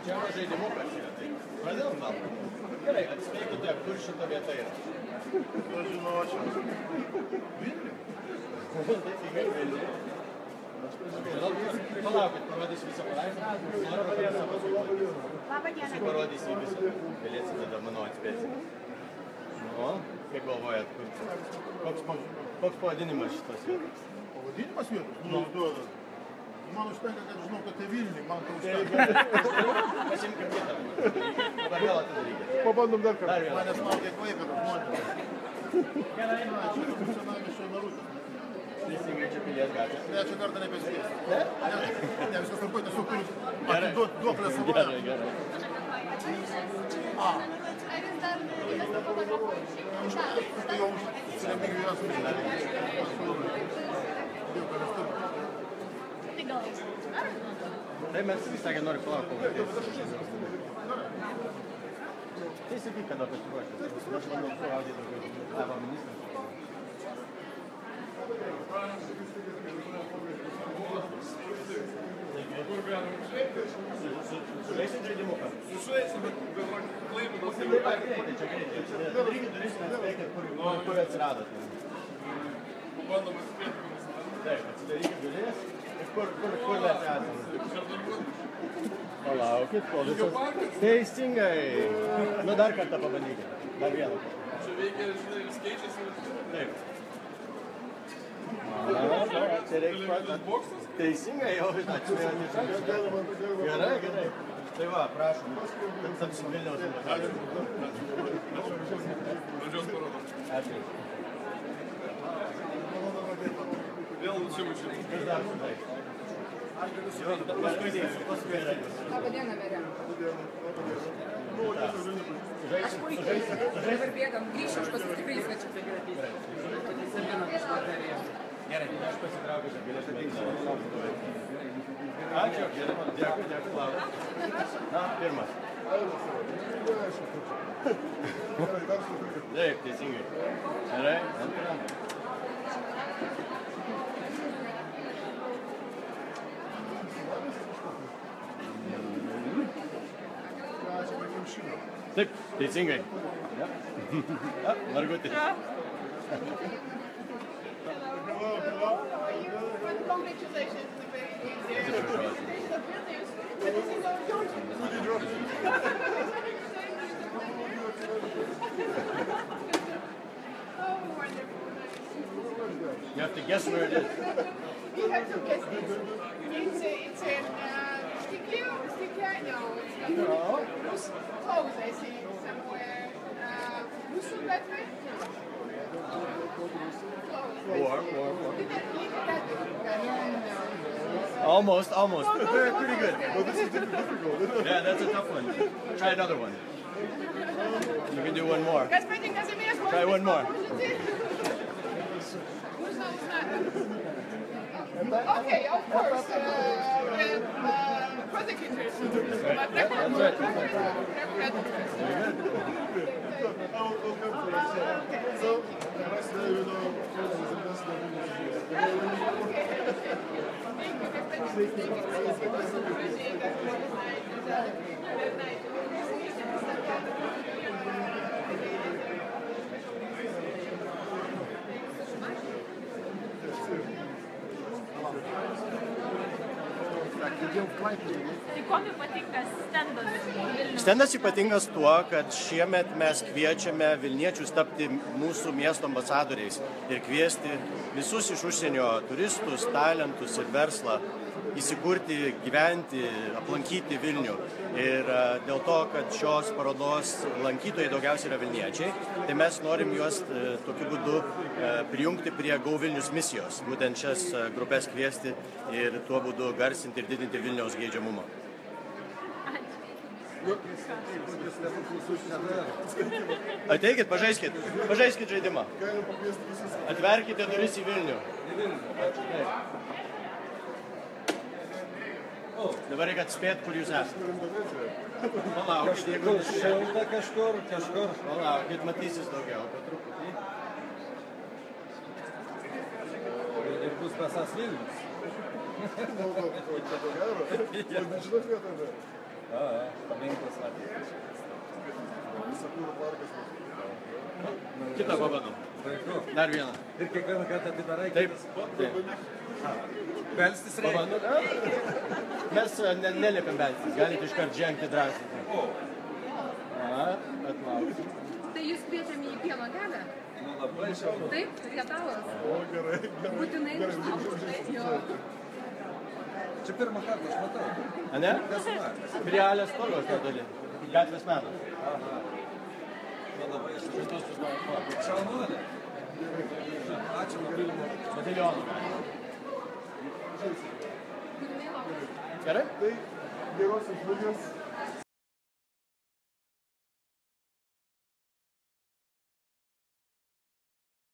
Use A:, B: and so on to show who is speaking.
A: Čia žaidimukas yra, tai pradėjom gal. Gerai, atspėkite, kur šita vieta yra.
B: Aš žinočiau. Vilnių?
A: Teisingai, Vilnių. Palaukit, parodysiu visą paveikslą.
C: Labą dieną.
A: Parodysiu visą. Galėsite tada mano atspėti. O, kaip galvojat, koks pavadinimas šitos vietos?
B: Pavadinimas vietos? Nu, man užtenka, kad žinau, kad tai Vilniui, man tai užtenka.
A: Pasimkim kitą. Dabar vėl atidarykit.
B: Pabandom dar kartą.
A: Dar vieną.
B: Manęs laukia Klaipėdos žmonės. Gerai, čia senamiesčio Narutės.
A: Teisingai, čia Pilies gatvė.
B: Trečią kartą nebespės. Ne, viskas labai tiesiog turiu
A: Gerai.
B: atiduoti duoklę savo.
A: Gerai, gerai.
C: Ar jis dar kitas nufotografuoja?
B: Tai jau Remigijų esame.
C: Tai gal jis?
A: Tai mes vis sakė, nori palaukti. Tai sakyk, kada pasiruošęs. Aš manau, suaudė daugiau. Tavo ministras. Sužaisit žaidimuką?
D: Sužaisim, bet galvoju, Klaipėdos
A: Čia greitai. Darykit duris, mes veikit, kur atsiradot.
D: bandom atspėti, kur jis yra.
A: Taip, atsidarykit duris. Ir kur mes esame? Palaukit, kol visas... Teisingai. Nu, dar kartą pabandykit. Dar vieną.
D: Čia veikia, žinai, vis keičiasi.
A: Taip. Čia reikia
D: boksas?
A: Teisingai, jau atsimėjom. Gerai, gerai. Tai va, prašom. Kad tapsim Vilniaus ambasadoriumi.
D: Pradžios parodom.
A: Ačiū.
D: Vėl čia mačiau.
A: Kas dar sudai? Paskui radius.
E: Labą dieną, merė. Aš puikiai. Dabar bėgam, grįšiu, aš paskui tikrai svečiu.
A: Gerai, tai aš pasitraukiu, kad galėsime eiti. Ačiū, dėkui, Laura. Na, pirmas. Taip, teisingai. Gerai, antrą. Taip, teisingai. Margutis.
C: Congratulations. Oh, wonderful.
A: You have to guess where it is.
C: You have to guess this. It's in Stigliano. It's close, I see, somewhere. Russo that way?
A: War.
C: No.
A: Almost. Pretty good.
B: Well, this is difficult.
A: Yeah, that's a tough one. Try another one. You can do one more.
C: Господин Казимир,
A: Try one more.
C: Okay, of course. Prosecutors.
A: That's right.
B: So, let's say, you know,
C: Tai kuo patinka stendas Vilnius?
A: Stendas ypatingas tuo, kad šiemet mes kviečiame Vilniečius tapti mūsų miesto ambasadoriais ir kviesti visus iš užsienio turistus, talentus ir verslą įsikurti, gyventi, aplankyti Vilnių. Ir dėl to, kad šios parodos lankytojai daugiausiai yra Vilniečiai, tai mes norim juos tokiu būdu prijungti prie Go Vilnius misijos, būtent šias grupės kviesti ir tuo būdu garsinti ir didinti Vilniaus geidžiamumą. Ateikit, pažaiskit žaidimą. Atverkite duris į Vilnių. Dabar reikia atspėti, kur jūs esate. Palaukit, jeigu šilta kažkur. Palaukit, matysis daugiau, po truputį.
F: bus Kasas Vilnius.
B: Ko gero. Žinot vietą, ne?
F: Paminklas Latvijos.
B: Sakūro parkas.
A: Kitą pabandom.
F: Puiku.
A: Dar vieną.
F: Ir kiekvieną kartą atidarai
A: Taip.
F: kitas. Belstis reikia.
A: Pabandom. Mes neliepiam belstis, galite iškart žengti drąsiai. Atlauksim.
E: Tai jūs kviečiame į pieno kelią?
F: Nu, labai šaunu.
E: Taip, rietalas.
B: O, gerai.
E: Būtinai užtraukti. Jo.
F: Čia pirmą kartą aš matau.
A: Ane?
F: Kas matęs?
A: Prie Alės Tolios netoli. Gatvės menas.
F: Nu, labai šaunu. Šaunuolė. Ačiū labai.
A: Batalionų. Gerai?
B: Tai gerosios žmonės